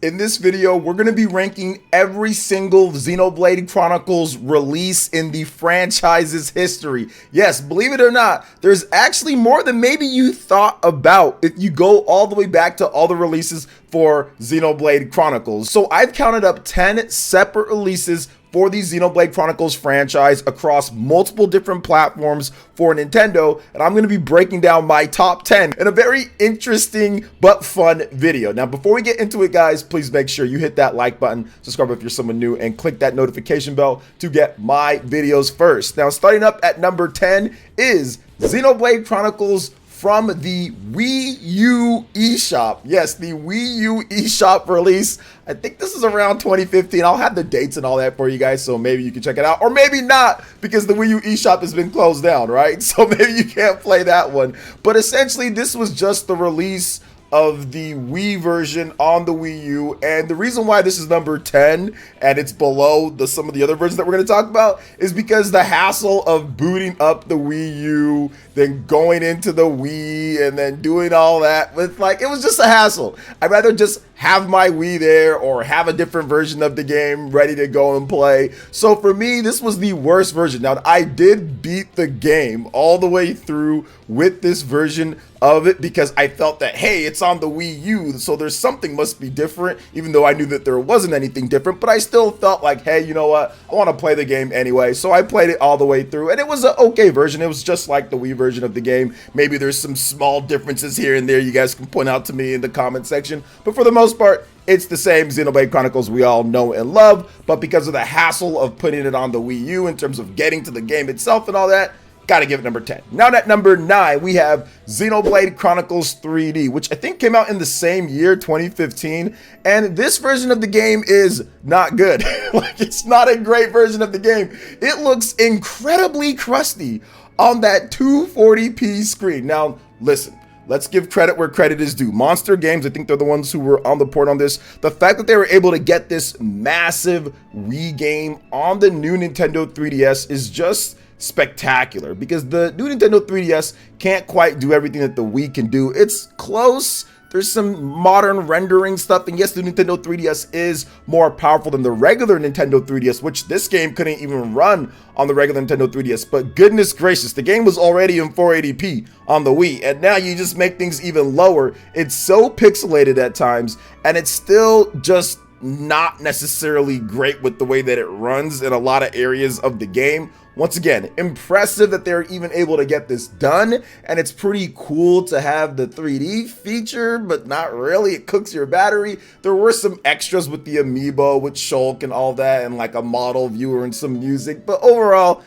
In this video, we're going to be ranking every single Xenoblade Chronicles release in the franchise's history. Yes, believe it or not, there's actually more than maybe you thought about if you go all the way back to all the releases for Xenoblade Chronicles. So I've counted up 10 separate releases for the Xenoblade Chronicles franchise across multiple different platforms for Nintendo, and I'm going to be breaking down my top 10 in a very interesting but fun video. Now, before we get into it, guys, please make sure you hit that like button, subscribe if you're someone new, and click that notification bell to get my videos first. Now, starting up at number 10 is Xenoblade Chronicles from the Wii U eShop. Yes, the Wii U eShop release. I think this is around 2015. I'll have the dates and all that for you guys, so maybe you can check it out, or maybe not, because the Wii U eShop has been closed down, right? So maybe you can't play that one. But essentially, this was just the release of the Wii version on the Wii U, and the reason why this is number 10 and it's below some of the other versions that we're going to talk about is because the hassle of booting up the Wii U, then going into the Wii, and then doing all that with, like, it was just a hassle. I'd rather just have my Wii there or have a different version of the game ready to go and play. So for me, this was the worst version. Now, I did beat the game all the way through with this version of it because I felt that, hey, it's on the Wii U, so there's something must be different, even though I knew that there wasn't anything different. But I still felt like, hey, you know what, I want to play the game anyway. So I played it all the way through, and it was an okay version. It was just like the Wii version of the game. Maybe there's some small differences here and there you guys can point out to me in the comment section, but for the most part, it's the same Xenoblade Chronicles we all know and love. But because of the hassle of putting it on the Wii U in terms of getting to the game itself and all that, gotta give it number 10. Now at number 9, we have Xenoblade Chronicles 3D, which I think came out in the same year, 2015. And this version of the game is not good. Like, it's not a great version of the game. It looks incredibly crusty on that 240p screen. Now, listen. Let's give credit where credit is due. Monster Games, I think they're the ones who were on the port on this. The fact that they were able to get this massive Wii game on the new Nintendo 3DS is just spectacular, because the new Nintendo 3DS can't quite do everything that the Wii can do. It's close. There's some modern rendering stuff, and yes, the Nintendo 3DS is more powerful than the regular Nintendo 3DS, which this game couldn't even run on the regular Nintendo 3DS. But goodness gracious, the game was already in 480p on the Wii, and now you just make things even lower. It's so pixelated at times, and it's still just not necessarily great with the way that it runs in a lot of areas of the game. Once again, impressive that they're even able to get this done, and it's pretty cool to have the 3D feature, but not really. It cooks your battery. There were some extras with the amiibo, with Shulk and all that, and like a model viewer and some music, but overall,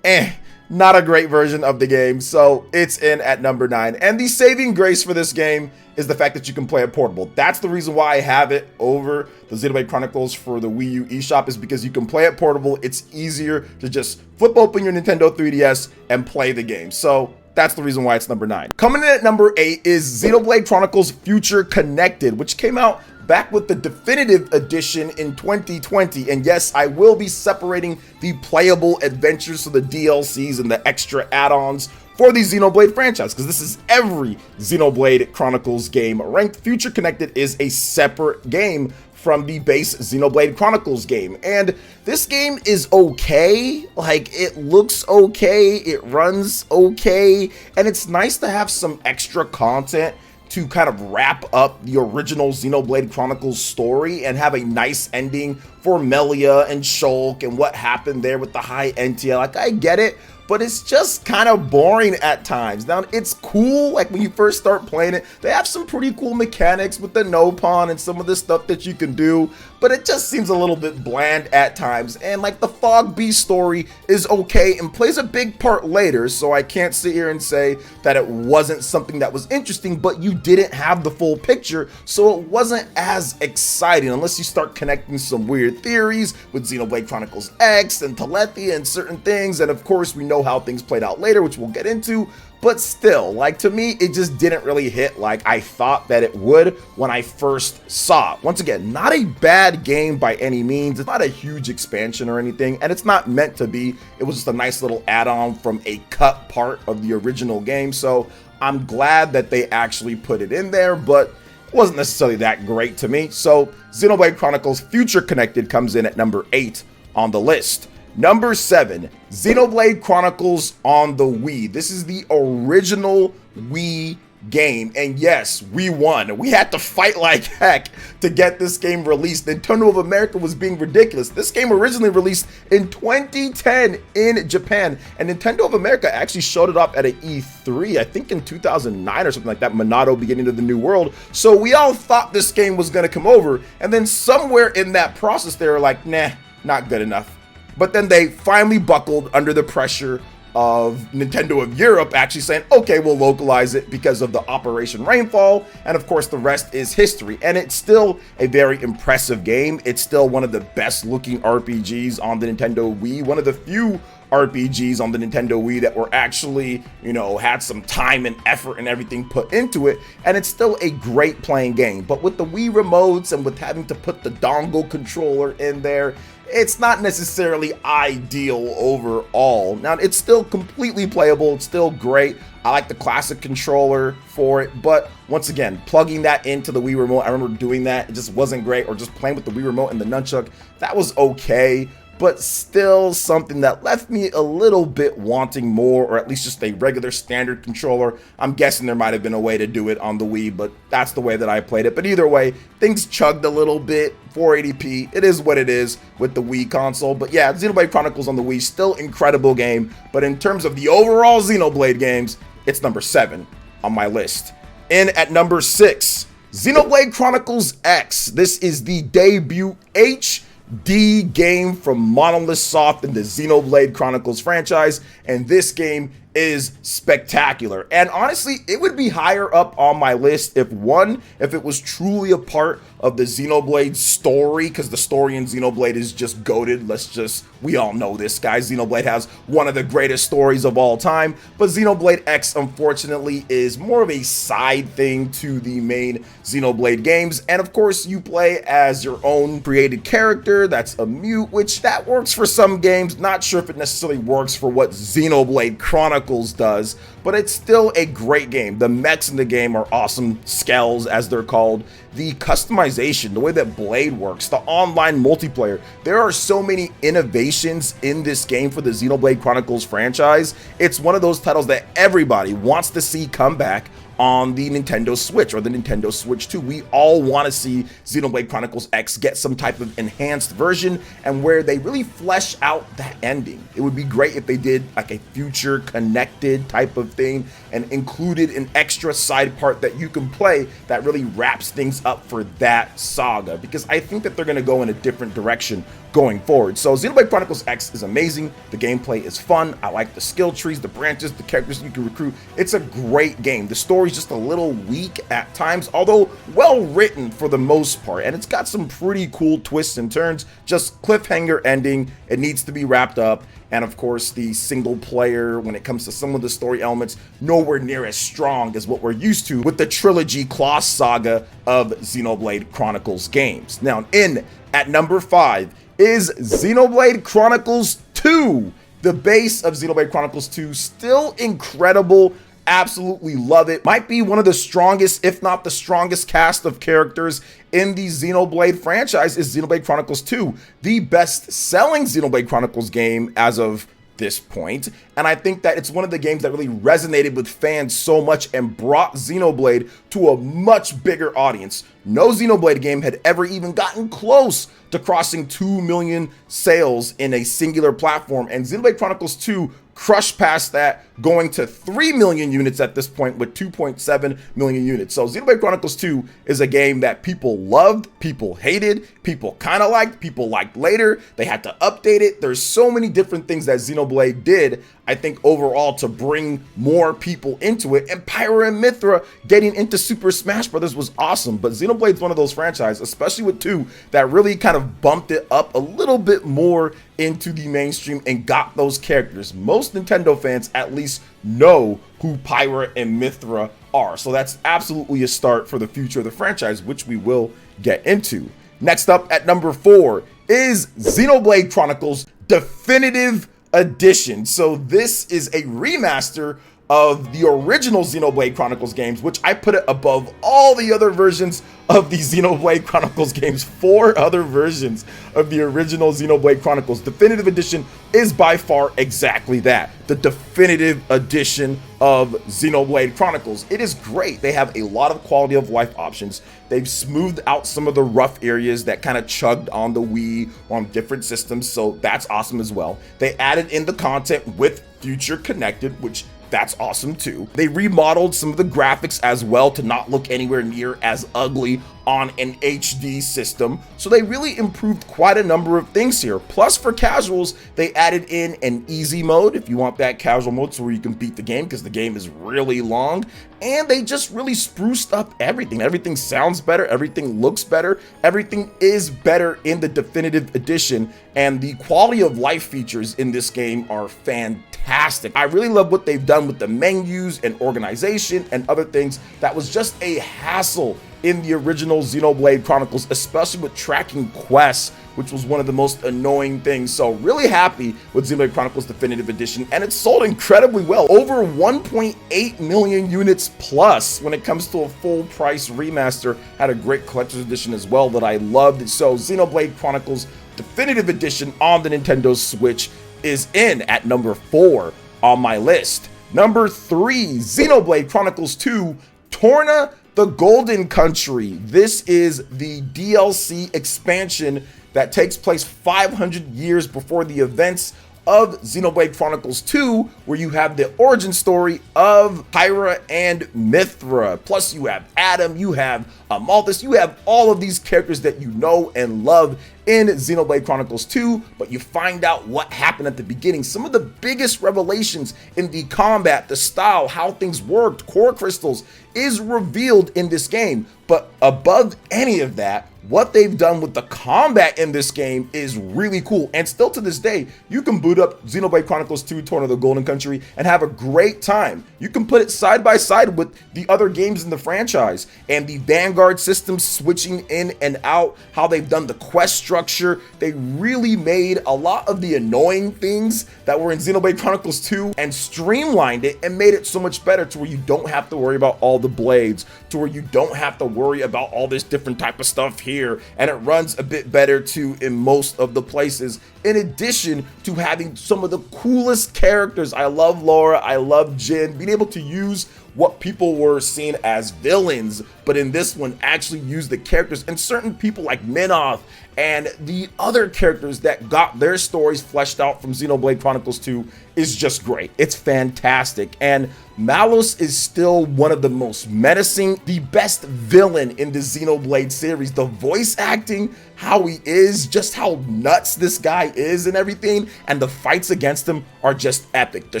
not a great version of the game, so it's in at number 9. And the saving grace for this game is the fact that you can play it portable. That's the reason why I have it over the Xenoblade Chronicles for the Wii U eShop, is because you can play it portable. It's easier to just flip open your Nintendo 3DS and play the game. So that's the reason why it's number 9. Coming in at number 8 is Xenoblade Chronicles Future Connected, which came out back with the definitive edition in 2020. And yes, I will be separating the playable adventures, so the DLCs and the extra add-ons for the Xenoblade franchise, because this is every Xenoblade Chronicles game ranked. Future Connected is a separate game from the base Xenoblade Chronicles game, and this game is okay. Like, it looks okay, it runs okay, and it's nice to have some extra content to kind of wrap up the original Xenoblade Chronicles story and have a nice ending for Melia and Shulk and what happened there with the high NTL. Like, I get it, but it's just kind of boring at times. Now, it's cool, like when you first start playing it, they have some pretty cool mechanics with the no-pawn and some of the stuff that you can do, but it just seems a little bit bland at times. And like, the Fog Beast story is okay and plays a big part later, so I can't sit here and say that it wasn't something that was interesting, but you didn't have the full picture, so it wasn't as exciting unless you start connecting some weird theories with Xenoblade Chronicles X and Telethia and certain things. And of course, we know how things played out later, which we'll get into. But still, like, to me, it just didn't really hit like I thought that it would when I first saw it. Once again, not a bad game by any means. It's not a huge expansion or anything, and it's not meant to be. It was just a nice little add-on from a cut part of the original game. So I'm glad that they actually put it in there, but wasn't necessarily that great to me. So Xenoblade Chronicles Future Connected comes in at number 8 on the list. Number 7, Xenoblade Chronicles on the Wii. This is the original Wii game, and yes, we won. We had to fight like heck to get this game released. Nintendo of America was being ridiculous. This game originally released in 2010 in Japan, and Nintendo of America actually showed it off at an E3, I think in 2009 or something like that, Monado Beginning of the New World. So we all thought this game was going to come over, and then somewhere in that process they were like, nah, not good enough. But then they finally buckled under the pressure of Nintendo of Europe actually saying, okay, we'll localize it because of the Operation Rainfall, and of course the rest is history. And it's still a very impressive game. It's still one of the best looking RPGs on the Nintendo Wii, one of the few RPGs on the Nintendo Wii that were actually, you know, had some time and effort and everything put into it, and it's still a great playing game. But with the Wii remotes and with having to put the dongle controller in there, it's not necessarily ideal overall. Now, it's still completely playable. It's still great. I like the classic controller for it, but once again, plugging that into the Wii remote, I remember doing that. It just wasn't great, or just playing with the Wii remote and the nunchuck. That was okay, but still something that left me a little bit wanting more, or at least just a regular standard controller. I'm guessing there might have been a way to do it on the Wii, but that's the way that I played it. But either way, things chugged a little bit. 480p, it is what it is with the Wii console. But yeah, Xenoblade Chronicles on the Wii, still incredible game. But in terms of the overall Xenoblade games, it's number 7 on my list. In at number 6, Xenoblade Chronicles X. This is the debut HD game from Monolith Soft in the Xenoblade Chronicles franchise, and this game is spectacular. And honestly, it would be higher up on my list if it was truly a part of the Xenoblade story, because the story in Xenoblade is just goated. We all know this, guys. Xenoblade has one of the greatest stories of all time, but Xenoblade X, unfortunately, is more of a side thing to the main Xenoblade games. And of course, you play as your own created character that's a mute, which that works for some games. Not sure if it necessarily works for what Xenoblade Chronicles does, but it's still a great game. The mechs in the game are awesome, skells as they're called. The customization, the way that Blade works, the online multiplayer, there are so many innovations in this game for the Xenoblade Chronicles franchise. It's one of those titles that everybody wants to see come back on the Nintendo Switch or the Nintendo Switch 2. We all want to see Xenoblade Chronicles X get some type of enhanced version, and where they really flesh out that ending. It would be great if they did like a future connected type of thing and included an extra side part that you can play that really wraps things up for that saga, because I think that they're going to go in a different direction going forward. So Xenoblade Chronicles X is amazing. The gameplay is fun. I like the skill trees, the branches, the characters you can recruit. It's a great game. The story's just a little weak at times, although well written for the most part, and it's got some pretty cool twists and turns. Just cliffhanger ending. It needs to be wrapped up. And of course, the single player, when it comes to some of the story elements, nowhere near as strong as what we're used to with the trilogy Claw Saga of Xenoblade Chronicles games. Now, in at number 5 is Xenoblade Chronicles 2. The base of Xenoblade Chronicles 2, still incredible. Absolutely love it. Might be one of the strongest, if not the strongest cast of characters in the Xenoblade franchise is Xenoblade Chronicles 2, the best-selling Xenoblade Chronicles game as of this point. And I think that it's one of the games that really resonated with fans so much and brought Xenoblade to a much bigger audience. No Xenoblade game had ever even gotten close to crossing 2 million sales in a singular platform, and Xenoblade Chronicles 2 crushed past that, going to 3 million units at this point with 2.7 million units. So Xenoblade Chronicles 2 is a game that people loved, people hated, people kind of liked, people liked later. They had to update it. There's so many different things that Xenoblade did, I think, overall to bring more people into it. And Pyra and Mythra getting into Super Smash Bros. Was awesome. But Xenoblade's one of those franchises, especially with 2, that really kind of bumped it up a little bit more into the mainstream and got those characters. Most Nintendo fans at least know who Pyra and Mythra are. So that's absolutely a start for the future of the franchise, which we will get into. Next up at number 4 is Xenoblade Chronicles Definitive Edition. So this is a remaster of the original Xenoblade Chronicles games, which I put it above all the other versions of the Xenoblade Chronicles games. 4 other versions of the original Xenoblade Chronicles. Definitive Edition is by far exactly that. The definitive edition of Xenoblade Chronicles. It is great. They have a lot of quality of life options. They've smoothed out some of the rough areas that kind of chugged on the Wii on different systems, so that's awesome as well. They added in the content with Future Connected, which that's awesome too. They remodeled some of the graphics as well to not look anywhere near as ugly on an HD system. So they really improved quite a number of things here. Plus for casuals, they added in an easy mode if you want that casual mode, so where you can beat the game because the game is really long. And they just really spruced up everything. Everything sounds better, everything looks better, everything is better in the definitive edition, and the quality of life features in this game are fantastic. I really love what they've done with the menus and organization and other things that was just a hassle in the original Xenoblade Chronicles, especially with tracking quests, which was one of the most annoying things. So really happy with Xenoblade Chronicles Definitive Edition, and it's sold incredibly well. Over 1.8 million units plus when it comes to a full price remaster. Had a great collector's edition as well that I loved. So Xenoblade Chronicles Definitive Edition on the Nintendo Switch is in at number 4 on my list. Number 3, Xenoblade Chronicles 2, Torna the Golden Country. This is the DLC expansion that takes place 500 years before the events of Xenoblade Chronicles 2, where you have the origin story of Pyra and Mithra. Plus you have Adam, you have Amalthus, you have all of these characters that you know and love in Xenoblade Chronicles 2, but you find out what happened at the beginning. Some of the biggest revelations in the combat, the style, how things worked, core crystals is revealed in this game. But above any of that, what they've done with the combat in this game is really cool. And still to this day, you can boot up Xenoblade Chronicles 2 Torna of the Golden Country and have a great time. You can put it side by side with the other games in the franchise, and the Vanguard system switching in and out, how they've done the quest structure. They really made a lot of the annoying things that were in Xenoblade Chronicles 2 and streamlined it and made it so much better to where you don't have to worry about all the blades, to where you don't have to worry about all this different type of stuff here, and it runs a bit better too in most of the places, in addition to having some of the coolest characters. I love Laura, I love Jin, being able to use what people were seeing as villains, but in this one actually use the characters, and certain people like Minoth and the other characters that got their stories fleshed out from Xenoblade Chronicles 2 is just great. It's fantastic. And Malos is still one of the most menacing, the best villain in the Xenoblade series. The voice acting, how he is, just how nuts this guy is and everything, and the fights against him are just epic. The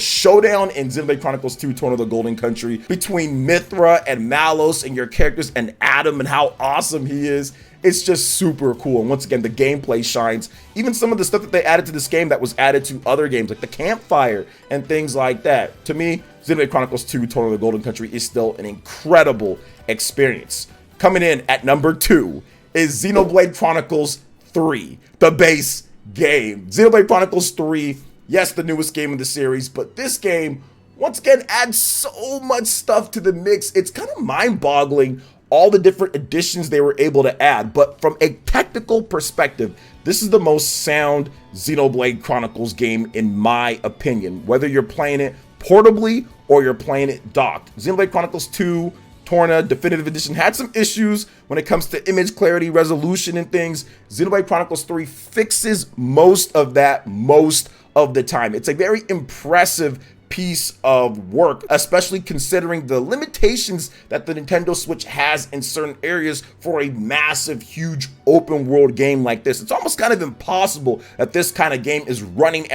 showdown in Xenoblade Chronicles 2 Torna of the Golden Country between Mithra and Malos and your characters and Adam and how awesome he is, it's just super cool. And once again, the gameplay shines. Even some of the stuff that they added to this game that was added to other games, like the campfire and things like that. To me, Xenoblade Chronicles 2 Torna of the Golden Country is still an incredible experience. Coming in at number 2 is Xenoblade Chronicles 3, the base game. Xenoblade Chronicles 3, yes, the newest game in the series, but this game, once again, adds so much stuff to the mix. It's kind of mind-boggling, all the different additions they were able to add. But from a technical perspective, this is the most sound Xenoblade Chronicles game in my opinion, whether you're playing it portably or you're playing it docked. Xenoblade Chronicles 2 Torna Definitive Edition had some issues when it comes to image clarity, resolution, and things. Xenoblade Chronicles 3 fixes most of that most of the time. It's a very impressive piece of work, especially considering the limitations that the Nintendo Switch has in certain areas for a massive, huge open world game like this. It's almost kind of impossible that this kind of game is running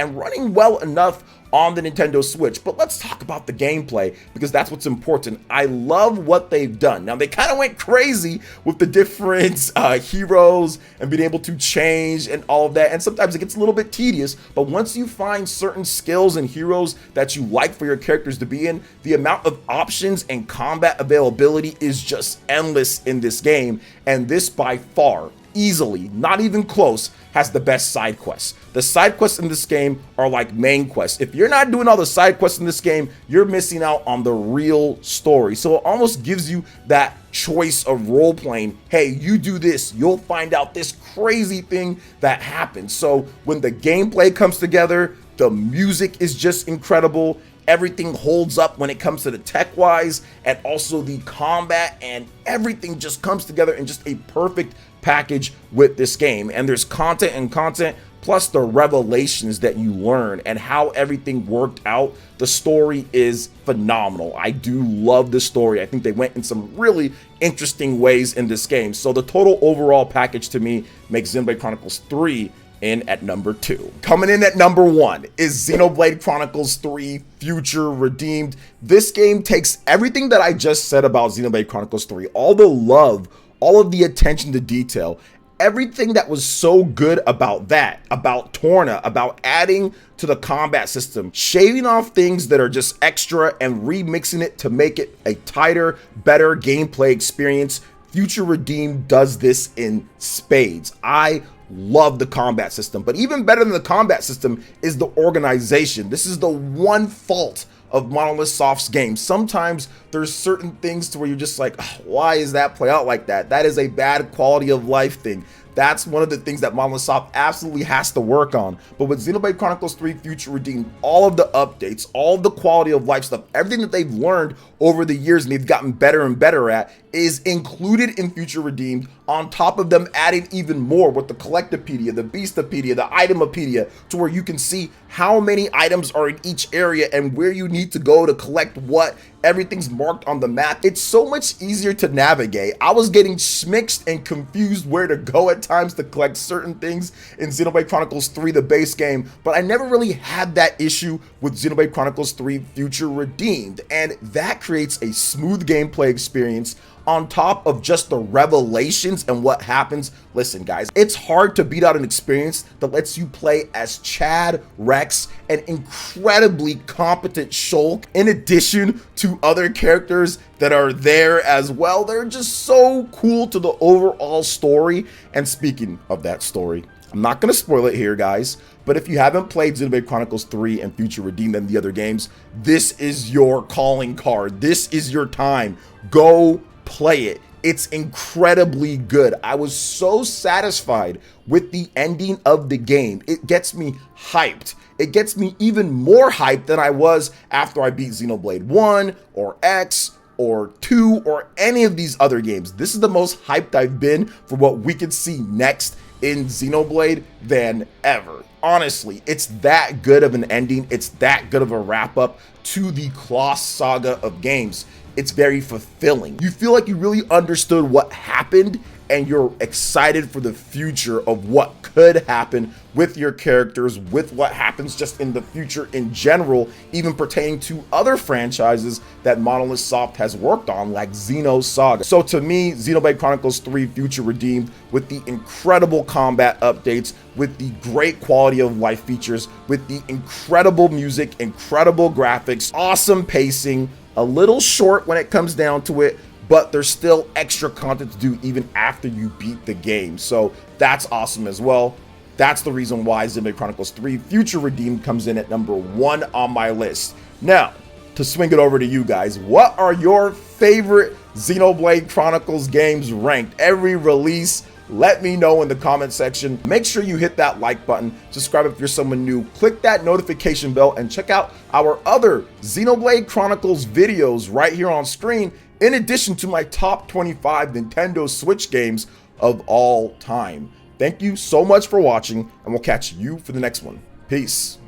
well enough on the Nintendo Switch. But let's talk about the gameplay, because that's what's important. I love what they've done. Now, they kind of went crazy with the different heroes and being able to change and all of that, and sometimes it gets a little bit tedious, but once you find certain skills and heroes that you like for your characters to be in, the amount of options and combat availability is just endless in this game, and this by far easily, not even close, has the best side quests. The side quests in this game are like main quests. If you're not doing all the side quests in this game, you're missing out on the real story. So it almost gives you that choice of role playing. Hey, you do this, you'll find out this crazy thing that happens. So when the gameplay comes together, the music is just incredible. Everything holds up when it comes to the tech wise, and also the combat, and everything just comes together in just a perfect package with this game. And there's content and content, plus the revelations that you learn and how everything worked out. The story is phenomenal. I do love the story. I think they went in some really interesting ways in this game. So the total overall package to me makes Xenoblade Chronicles 3 in at number 2. Coming in at number 1 is Xenoblade Chronicles 3 Future Redeemed. This game takes everything that I just said about Xenoblade Chronicles 3, all the love, all of the attention to detail, everything that was so good about that, about Torna, about adding to the combat system, shaving off things that are just extra and remixing it to make it a tighter, better gameplay experience. Future Redeemed does this in spades. I love the combat system, but even better than the combat system is the organization. This is the one fault of Monolith Soft's games. Sometimes there's certain things to where you're just like, oh, why is that play out like that? That is a bad quality of life thing. That's one of the things that Monolith Soft absolutely has to work on. But with Xenoblade Chronicles 3 Future Redeemed, all of the updates, all of the quality of life stuff, everything that they've learned over the years and they've gotten better and better at is included in Future Redeemed, on top of them adding even more with the Collectopedia, the Beastopedia, the Itemopedia, to where you can see how many items are in each area and where you need to go to collect what. Everything's marked on the map. It's so much easier to navigate. I was getting smixed and confused where to go at times to collect certain things in Xenoblade Chronicles 3, the base game, but I never really had that issue with Xenoblade Chronicles 3 Future Redeemed, and that creates a smooth gameplay experience on top of just the revelations and what happens. Listen, guys, it's hard to beat out an experience that lets you play as Chad, Rex, an incredibly competent Shulk, in addition to other characters that are there as well. They're just so cool to the overall story. And speaking of that story, I'm not going to spoil it here, guys, but if you haven't played Xenoblade Chronicles 3 and Future Redeemed and the other games, this is your calling card. This is your time. Go play it. It's incredibly good. I was so satisfied with the ending of the game. It gets me hyped. It gets me even more hyped than I was after I beat Xenoblade 1 or X or 2 or any of these other games. This is the most hyped I've been for what we could see next in Xenoblade than ever. Honestly, it's that good of an ending. It's that good of a wrap up to the Kloss saga of games. It's very fulfilling. You feel like you really understood what happened and you're excited for the future of what could happen with your characters, with what happens just in the future in general, even pertaining to other franchises that Monolith Soft has worked on, like Xeno Saga. So to me, Xenoblade Chronicles 3 Future Redeemed, with the incredible combat updates, with the great quality of life features, with the incredible music, incredible graphics, awesome pacing, a little short when it comes down to it, but there's still extra content to do even after you beat the game. So that's awesome as well. That's the reason why Xenoblade Chronicles 3 Future Redeemed comes in at number 1 on my list. Now, to swing it over to you guys, what are your favorite Xenoblade Chronicles games ranked? Every release, let me know in the comment section. Make sure you hit that like button, subscribe if you're someone new, click that notification bell, and check out our other Xenoblade Chronicles videos right here on screen, in addition to my top 25 Nintendo Switch games of all time. Thank you so much for watching, and we'll catch you for the next one. Peace.